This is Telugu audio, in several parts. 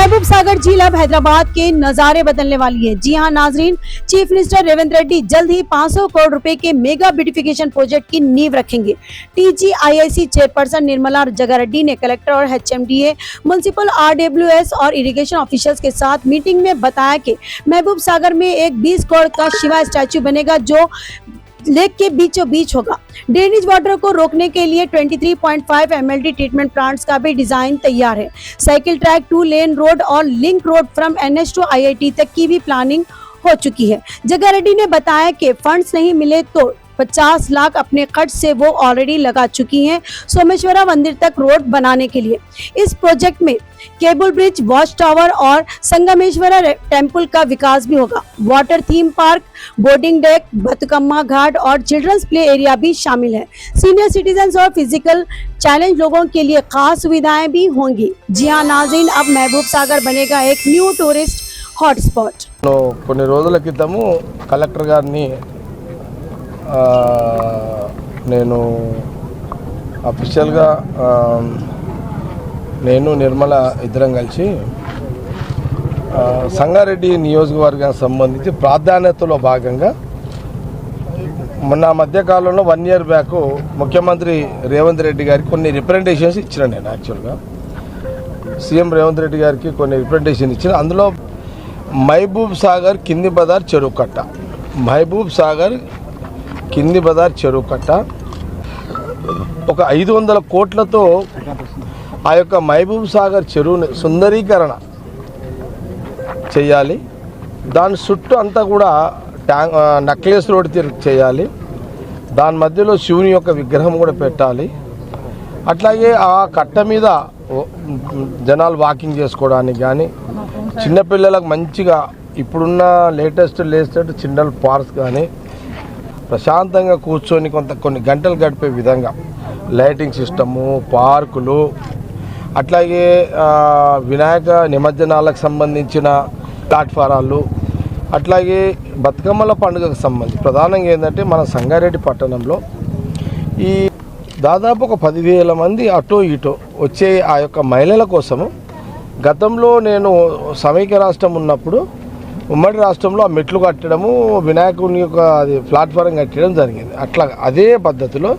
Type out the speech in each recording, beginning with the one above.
महबूब सागर झील अब हैदराबाद के नजारे बदलने वाली है। जी हां नाजरीन, चीफ मिनिस्टर रेवंत रेड्डी जल्द ही 500 करोड़ रुपए के मेगा ब्यूटिफिकेशन प्रोजेक्ट की नींव रखेंगे। TGIIC चेयरपर्सन निर्मला जगारेड्डी ने कलेक्टर और HMDA, म्युनिसिपल RWS और इरिगेशन ऑफिशियल्स के साथ मीटिंग में बताया कि महबूब सागर में एक 20 करोड़ का शिवा स्टैचू बनेगा जो लेक के बीचों बीच होगा। ड्रेनेज वाटर को रोकने के लिए 23.5 MLD ट्रीटमेंट प्लांट्स का भी डिजाइन तैयार है। साइकिल ट्रैक, 2 लेन रोड और link road from NH to IIT तक की भी प्लानिंग हो चुकी है। जगारेड्डी ने बताया कि फंड्स नहीं मिले तो 50 लाख अपने खर्च से वो ऑलरेडी लगा चुकी हैं सोमेश्वरा मंदिर तक रोड बनाने के लिए। इस प्रोजेक्ट में केबल ब्रिज, वॉच टावर और संगमेश्वरा टेम्पल का विकास भी होगा। Water theme park, boarding deck, Bathukamma Ghat और चिल्ड्रंस प्ले एरिया भी शामिल है। सीनियर सिटीजन्स और फिजिकल चैलेंज लोगों के लिए खास सुविधाएं भी होंगी। जी हाँ नाज़रीन, अब महबूब सागर बनेगा एक न्यू टूरिस्ट हॉटस्पॉट। కొన్ని రోజుల క్రితము కలెక్టర్ గారిని నేను అఫీషియల్గా నేను నిర్మల ఇద్దరం కలిసి సంగారెడ్డి నియోజకవర్గానికి సంబంధించి ప్రాధాన్యతలో భాగంగా మొన్న మధ్యకాలంలో 1 year బ్యాక్ ముఖ్యమంత్రి రేవంత్ రెడ్డి గారికి కొన్ని రిప్రజెంటేషన్స్ ఇచ్చిన. నేను యాక్చువల్గా సీఎం రేవంత్ రెడ్డి గారికి కొన్ని రిప్రజెంటేషన్ ఇచ్చిన. అందులో మహబూబ్ సాగర్ కింది బజార్ చెరువు కట్ట, మహబూబ్ సాగర్ కింది బజార్ చెరువు కట్ట ఒక 500 కోట్లతో ఆ యొక్క మహబూబ్ సాగర్ చెరువుని సుందరీకరణ చేయాలి. దాని చుట్టూ అంతా కూడా నక్లెస్ రోడ్ చేయాలి. దాని మధ్యలో శివుని యొక్క విగ్రహం కూడా పెట్టాలి. అట్లాగే ఆ కట్ట మీద జనాలు వాకింగ్ చేసుకోవడానికి కానీ, చిన్నపిల్లలకు మంచిగా ఇప్పుడున్న లేటెస్ట్ చిల్డ్రన్ పార్క్స్ కానీ ప్రశాంతంగా కూర్చొని కొన్ని గంటలు గడిపే విధంగా లైటింగ్ సిస్టము, పార్కులు, అట్లాగే వినాయక నిమజ్జనాలకు సంబంధించిన ప్లాట్ఫారాలు, అట్లాగే బతుకమ్మల పండుగకు సంబంధించి ప్రధానంగా ఏంటంటే మన సంగారెడ్డి పట్టణంలో ఈ దాదాపు ఒక 10,000 మంది అటో ఇటో వచ్చే ఆ యొక్క మహిళల కోసము గతంలో నేను సమైక్య రాష్ట్రం ఉన్నప్పుడు ఉమ్మడి రాష్ట్రంలో ఆ మెట్లు కట్టడము, వినాయకుని యొక్క అది ప్లాట్ఫారం కట్టడం జరిగింది. అట్లా అదే పద్ధతిలో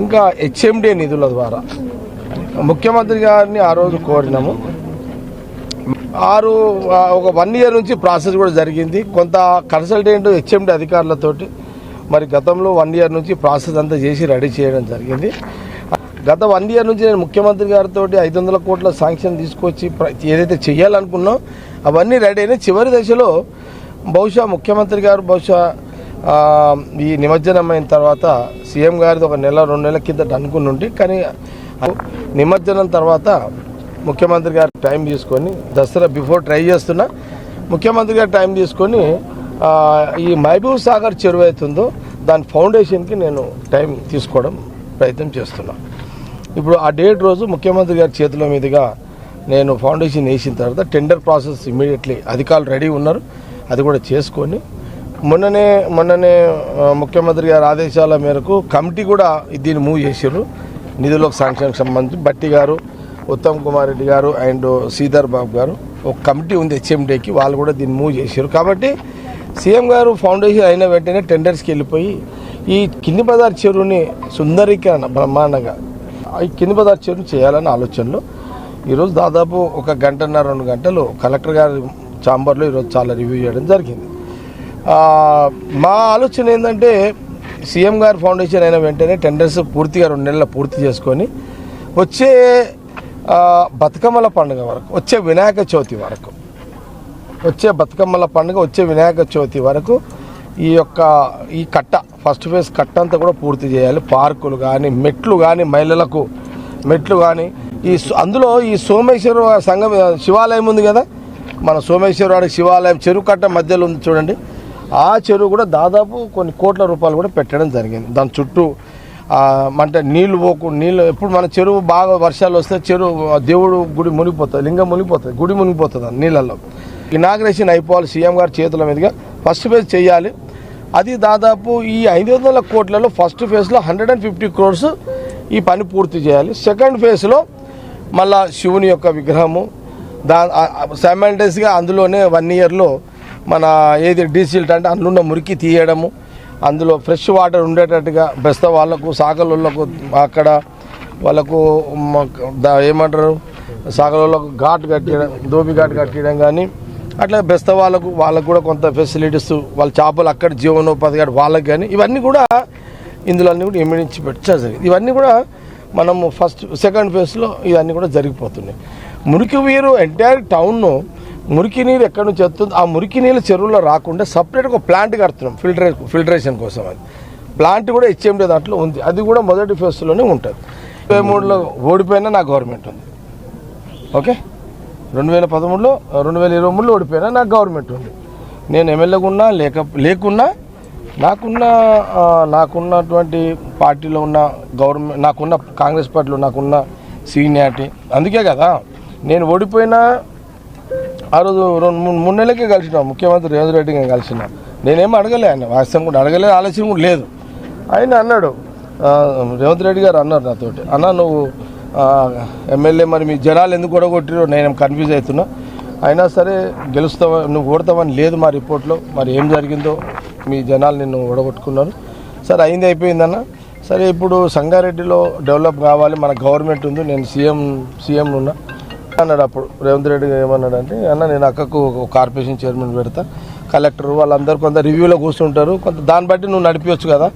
ఇంకా HMD నిధుల ద్వారా ముఖ్యమంత్రి గారిని ఆ రోజు కోరినాము. ఒక 1 year నుంచి ప్రాసెస్ కూడా జరిగింది. కొంత కన్సల్టెంట్ HMD అధికారులతోటి మరి గతంలో 1 year నుంచి ప్రాసెస్ అంతా చేసి రెడీ చేయడం జరిగింది. గత 1 year నుంచి నేను ముఖ్యమంత్రి గారితో 500 కోట్ల శాంక్షన్ తీసుకొచ్చి ఏదైతే చేయాలనుకున్నాం అవన్నీ రెడీ అయినాయి. చివరి దశలో బహుశా ముఖ్యమంత్రి గారు ఈ నిమజ్జనం అయిన తర్వాత సీఎం గారిది ఒక 1-2 నెలల కిందట అనుకుని కానీ నిమజ్జనం తర్వాత ముఖ్యమంత్రి గారు టైం తీసుకొని దసరా బిఫోర్ ట్రై చేస్తున్నా ముఖ్యమంత్రి గారు టైం తీసుకొని ఈ మహబూబ్ సాగర్ చెరువు అవుతుందో దాని ఫౌండేషన్కి నేను టైం తీసుకోవడం ప్రయత్నం చేస్తున్నా. ఇప్పుడు ఆ డేట్ రోజు ముఖ్యమంత్రి గారి చేతుల మీదుగా నేను ఫౌండేషన్ వేసిన తర్వాత టెండర్ ప్రాసెస్ ఇమ్మీడియట్లీ అధికారులు రెడీ ఉన్నారు, అది కూడా చేసుకొని మొన్ననే ముఖ్యమంత్రి గారి ఆదేశాల మేరకు కమిటీ కూడా దీన్ని మూవ్ చేశారు. నిధులకు శాంక్షన్కి సంబంధించి బట్టి గారు, ఉత్తమ్ కుమార్ రెడ్డి గారు అండ్ శ్రీధర్ బాబు గారు ఒక కమిటీ ఉంది HMDకి, వాళ్ళు కూడా దీన్ని మూవ్ చేశారు. కాబట్టి సీఎం గారు ఫౌండేషన్ అయిన వెంటనే టెండర్స్కి వెళ్ళిపోయి ఈ కింది బజార్ చెరువుని సుందరీకరణ బ్రహ్మాండంగా ఈ కింది బజార్ చెరువుని చేయాలన్న ఆలోచనలో ఈరోజు దాదాపు 1-1.5-2 గంటలు కలెక్టర్ గారి ఛాంబర్లో ఈరోజు చాలా రివ్యూ చేయడం జరిగింది. మా ఆలోచన ఏంటంటే సీఎం గారి ఫౌండేషన్ అయిన వెంటనే టెండర్స్ పూర్తిగా 2 నెలలు పూర్తి చేసుకొని వచ్చే బతుకమ్మల పండుగ వరకు, వచ్చే వినాయక చవితి వరకు, వచ్చే బతుకమ్మల పండుగ వచ్చే వినాయక చవితి వరకు ఈ కట్ట ఫస్ట్ ఫేజ్ కట్ట అంతా కూడా పూర్తి చేయాలి. పార్కులు కానీ, మెట్లు కానీ, మహిళలకు మెట్లు కానీ, అందులో ఈ సోమేశ్వర సంఘం శివాలయం ఉంది కదా, మన సోమేశ్వరవాడి శివాలయం చెరువు కట్ట మధ్యలో ఉంది చూడండి, ఆ చెరువు కూడా దాదాపు కొన్ని కోట్ల రూపాయలు కూడా పెట్టడం జరిగింది. దాని చుట్టూ అంటే నీళ్ళు ఎప్పుడు మన చెరువు బాగా వర్షాలు వస్తే చెరువు దేవుడు గుడి మునిగిపోతుంది, లింగం మునిగిపోతుంది, గుడి మునిగిపోతుంది నీళ్ళల్లో. ఇనాగ్రేషన్ అయిపోవాలి సీఎం గారి చేతుల మీదుగా. ఫస్ట్ ఫేజ్ చేయాలి. అది దాదాపు ఈ 500 కోట్లలో ఫస్ట్ ఫేజ్లో 150 crores ఈ పని పూర్తి చేయాలి. సెకండ్ ఫేజ్లో మళ్ళా శివుని యొక్క విగ్రహము, సైమల్టేనియస్గా అందులోనే 1 ఇయర్లో మన ఏది డీసిల్ట్ అంటే అందులో ఉన్న మురికి తీయడము, అందులో ఫ్రెష్ వాటర్ ఉండేటట్టుగా బెస్త వాళ్ళకు సాగలోళ్ళకు అక్కడ వాళ్ళకు ఏమంటారు సాగలోళ్ళకు ఘాట్ కట్టడం, దోబి ఘాట్ కట్టడం కానీ అట్లా బెస్త వాళ్ళకు కూడా కొంత ఫెసిలిటీస్, వాళ్ళ చేపలు అక్కడ జీవనోపాధి కానీ వాళ్ళకి కానీ ఇవన్నీ కూడా ఇందులో అన్నీ కూడా ఇమిడించి పెట్టారు. ఇవన్నీ కూడా మనము సెకండ్ ఫేజ్లో ఇవన్నీ కూడా జరిగిపోతున్నాయి. మురికి నీరు ఎంటైర్ టౌన్ను మురికి నీరు ఎక్కడి నుంచి వస్తుంది, ఆ మురికి నీళ్ళు చెరువులో రాకుండా సపరేట్గా ఒక ప్లాంట్ కడుతున్నాం ఫిల్టరేషన్ కోసం. అది ప్లాంట్ కూడా హెచ్ఎండి దాంట్లో ఉంది, అది కూడా మొదటి ఫేజ్లోనే ఉంటుంది. 2023లో ఓడిపోయినా నా గవర్నమెంట్ ఉంది. ఓకే, 2013లో 2023లో ఓడిపోయినా నాకు గవర్నమెంట్ ఉంది. నేను ఎమ్మెల్యేగా ఉన్నా లేకున్నా నాకున్నటువంటి పార్టీలో ఉన్న గవర్నమెంట్, నాకున్న కాంగ్రెస్ పార్టీలో నాకున్న సీనియారిటీ, అందుకే కదా నేను ఓడిపోయినా. ఆ రోజు 3 నెలలకే కలిసిన ముఖ్యమంత్రి రేవంత్ రెడ్డి గారిని కలిసిన. నేనేమో అడగలే, ఆయన వాస్తవం కూడా అడగలేదు, ఆలోచన కూడా లేదు. ఆయన అన్నాడు, రేవంత్ రెడ్డి గారు అన్నారు నాతోటి, అన్న నువ్వు ఎమ్మెల్యే మరి మీ జనాలు ఎందుకు ఓడగొట్టిరో నేను కన్ఫ్యూజ్ అవుతున్నా, అయినా సరే గెలుస్తావా నువ్వు ఓడతావని లేదు మా రిపోర్ట్లో, మరి ఏం జరిగిందో మీ జనాలు నిన్ను ఓడగొట్టుకున్నారు. సరే అయింది అయిపోయిందన్న. సరే ఇప్పుడు సంగారెడ్డిలో డెవలప్ కావాలి, మన గవర్నమెంట్ ఉంది, నేను సీఎం ఉన్నా అన్నాడు. అప్పుడు రేవంత్ రెడ్డి ఏమన్నాడు అంటే, అన్న నేను అక్కకు ఒక కార్పొరేషన్ చైర్మన్ పెడతా, కలెక్టర్ వాళ్ళందరూ కొంత రివ్యూలో కూర్చుంటారు, కొంత దాన్ని బట్టి నువ్వు నడిపించచ్చు కదా.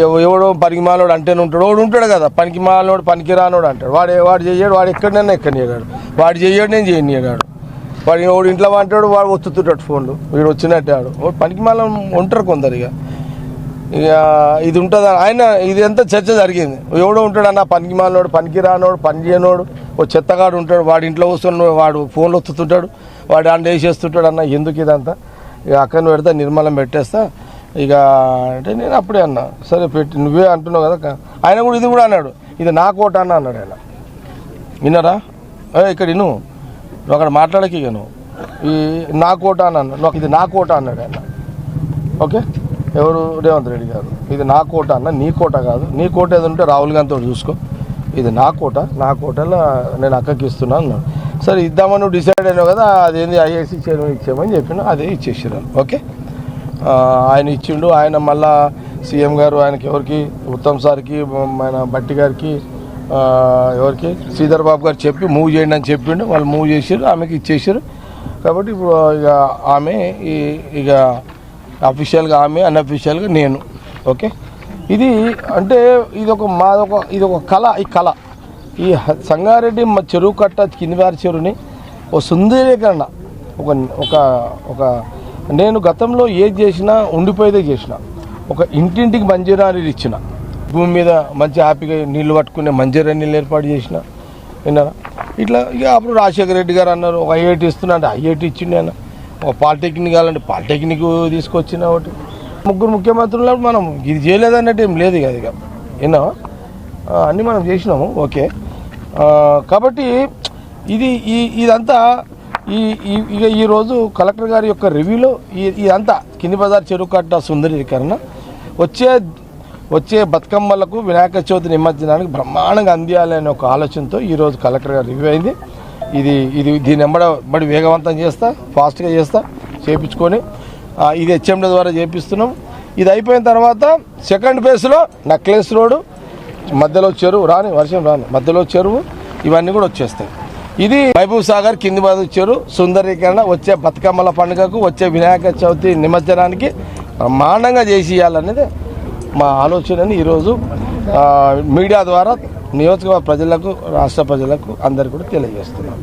ఎవడో పనికి మాలోడు అంటేనే ఉంటాడు కదా, పనికి మాలోడు పనికి రానోడు అంటాడు. వాడు చేయడు, వాడు ఎక్కడైనా ఎక్కడనియడాడు, వాడు చేయడు నేను చేయనియడాడు, వాడు ఇంట్లో అంటాడు, వాడు ఒత్తుతుంటాడు ఫోన్లు, వీడు వచ్చినట్టే ఆడు పనికి మాలో ఉంటారు కొందరు. ఇక ఇది ఉంటుంది ఆయన, ఇది ఎంత చర్చ జరిగింది. ఎవడో ఉంటాడు అన్న పనికి మాలోడు, పనికి రానోడు, పని చేయనోడు, ఓ చెత్తగాడు ఉంటాడు, వాడు ఇంట్లో కూర్చొని వాడు ఫోన్లు ఒత్తుతుంటాడు, వాడు అండ్ వేసేస్తుంటాడు. అన్న ఎందుకు ఇదంతా, ఇక అక్కడిని పెడతా నిర్మలం పెట్టేస్తా ఇక అంటే నేను అప్పుడే అన్నా, సరే పెట్టి నువ్వే అంటున్నావు కదా. ఆయన కూడా ఇది కూడా అన్నాడు, ఇది నా కోట అన్న అన్నాడు. ఆయన విన్నారా, ఇక్కడ నువ్వు అక్కడ మాట్లాడకి ఇక నువ్వు ఈ నా కోట అని అన్నాడు, నాకు ఇది నా కోట అన్నాడు ఆయన. ఓకే, ఎవరు రేవంత్ రెడ్డి గారు, ఇది నా కోట అన్న, నీ కోట కాదు, నీ కోట ఏదో ఉంటే రాహుల్ గాంధీతో చూసుకో, ఇది నా కోట, నా కోటలో నేను అక్కకి ఇస్తున్నాను అన్నాడు. సరే ఇద్దామని నువ్వు డిసైడ్ అయినావు కదా, అదేంది ఐఏసీ చైర్మన్ ఇచ్చామని చెప్పిన, అదే ఇచ్చేసారు. ఓకే, ఆయన ఇచ్చిండు. ఆయన మళ్ళా సీఎం గారు ఆయనకి ఎవరికి ఉత్తమ్ సార్కి, మన బట్టి గారికి, ఎవరికి శ్రీధర్ బాబు గారు చెప్పి మూవ్ చేయండి అని చెప్పిండు, వాళ్ళు మూవ్ చేసారు, ఆమెకి ఇచ్చేసారు. కాబట్టి ఇప్పుడు ఇక ఆమె ఇక అఫీషియల్గా ఆమె, అన్అఫీషియల్గా నేను. ఓకే, ఇది అంటే ఇది ఒక కళ. ఈ కళ ఈ సంగారెడ్డి చెరువు కట్ట కిందివారి చెరువుని ఒక సుందరీకరణ, ఒక నేను గతంలో ఏది చేసినా ఉండిపోయేదే చేసిన. ఒక ఇంటింటికి మంజీరా నీళ్ళు ఇచ్చిన, భూమి మీద మంచి హ్యాపీగా నీళ్లు పట్టుకునే మంజీరా నీళ్ళు ఏర్పాటు చేసిన. విన్నారా, ఇట్లా ఇక అప్పుడు రాజశేఖర రెడ్డి గారు అన్నారు ఒక ఐఐటి ఇస్తున్నా అంటే ఐఐటి ఇచ్చిండు ఆయన. ఒక పాలిటెక్నిక్ కావాలంటే పాలిటెక్నిక్ తీసుకొచ్చిన. ఒకటి ముగ్గురు ముఖ్యమంత్రులు మనం ఇది చేయలేదన్నట్టు ఏం లేదు కదా, ఇక విన్నా అన్నీ మనం చేసినాము. ఓకే, కాబట్టి ఇదంతా ఇక ఈరోజు కలెక్టర్ గారి యొక్క రివ్యూలో ఇదంతా కింది బజార్ చెరువు కట్ట సుందరీకరణ వచ్చే బతుకమ్మలకు వినాయక చవితి నిమజ్జనానికి బ్రహ్మాండంగా అందియాలనే ఒక ఆలోచనతో ఈరోజు కలెక్టర్ గారు రివ్యూ అయింది. దీన్ని ఎంబడి వేగవంతం చేస్తా, ఫాస్ట్గా చేస్తా, చేయించుకొని ఇది హెచ్ఎండి ద్వారా చేపిస్తున్నాం. ఇది అయిపోయిన తర్వాత సెకండ్ ఫేజ్లో నక్లెస్ రోడ్డు, మధ్యలో చెరువు వర్షం మధ్యలో చెరువు, ఇవన్నీ కూడా వచ్చేస్తాయి. ఇది మహబూబ్ సాగర్ కింది బజార్ చెరువు సుందరీకరణ వచ్చే బతుకమ్మల పండుగకు, వచ్చే వినాయక చవితి నిమజ్జనానికి బ్రహ్మాండంగా చేసి ఇవ్వాలనేది మా ఆలోచనని ఈరోజు మీడియా ద్వారా నియోజకవర్గ ప్రజలకు, రాష్ట్ర ప్రజలకు అందరికీ కూడా తెలియజేస్తున్నాం.